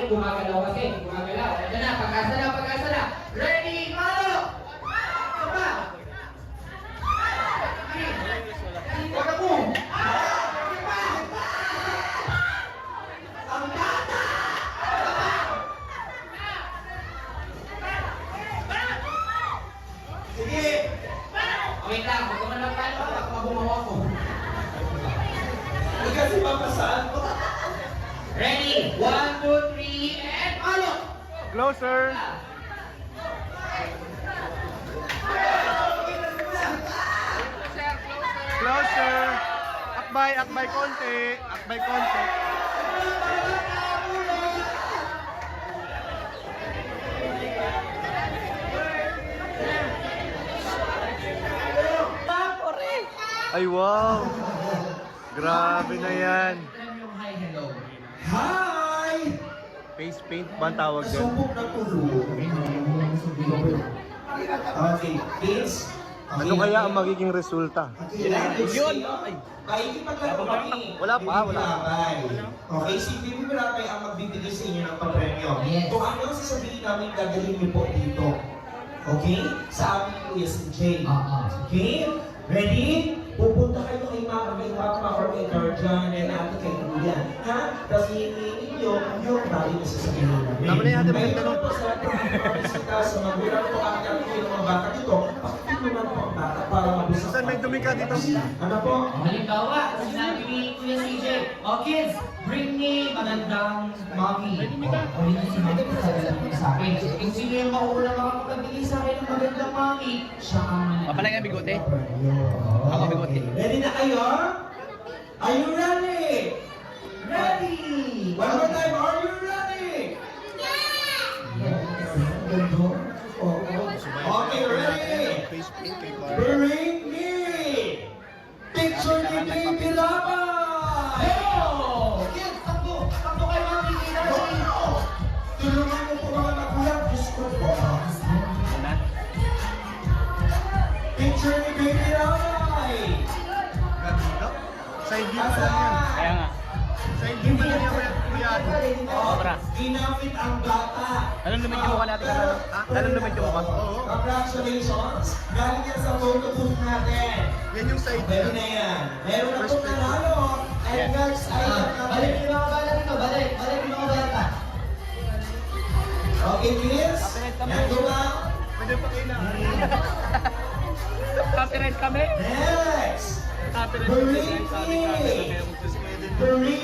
namin gumagalaw kasi. Gumagalaw. Ito na, pag-asa na, pag-asa na. Ready, mano! Ito pa. Huwag mo! Ang bata! Sige! Wait lang, huwag ka man lang tayo kapag mabumawa ko. Huwag kasi mapasaan ko. Ready? 1, 2, 3, and ano? Closer. Closer. Akbay, akbay konti. Akbay konti. Ay wow. Grabe na yan. Hi! Face paint ba ang tawag doon? Nasubok na tulo. Okay, kids. Ano kaya ang magiging resulta? Yun! Ay, hindi pa tayo kami. Wala pa, wala pa. Okay, si Bibi Milabay ang magbibigay sa inyo ng papremyo. Yes. Kung ano ang sasabihin namin, gagaling niyo po dito. Okay? Sa aming Kuya si Jay. Okay? Ready? Pupunta kayo kay Mama, kay Papa, or kay Guardian, and ate kay Kuya. Ha? Tapos hihingin nyo yung bali na sasabihin namin. Tama na yan, ate, Ngayon maganda naman po sa lahat ng mga bisita sa magulang po ang kayo ng mga bata dito, pakitin naman po ang bata para mabusap. Saan may dumi ka dito? Ano po? Halimbawa, sinabi ni Kuya CJ, oh kids, bring me magandang mommy. O dito si mommy, sasabihin mo sa akin. Kung sino yung mauna makakapagbigay sa akin ng magandang mommy, siya ang mananalo. Papalay nga bigote. Ako bigote. Ready na kayo? Are you ready? Ready! One more time, are you ready? Okay, ready? Face paint kay Bar. Bring me picture ni Bibi Labay! Oh! Kids, takbo! Takbo kay mommy, energy! Tulungan mo po mga magulang. Diyos ko po. Picture ni Bibi Labay! Dito? Side view pa lang yan. Kaya nga. Side view pa lang yan, kuya. Sobra. Ginamit ang bata. Anong lumit yung mukha natin? Anong lumit yung mukha? Oo. Congratulations! Galing yan sa photo booth natin. Yan yung side Pwede view. na yan. Meron na pong nanalo. And guys, ay Balik yung mga bala dito, balik! Balik yung mga bala! Okay, kids? Yan ko ba? Pwede pa kayo na. Copyright kami. Next! Copyright Bring kami. Sabi me! kami. Bring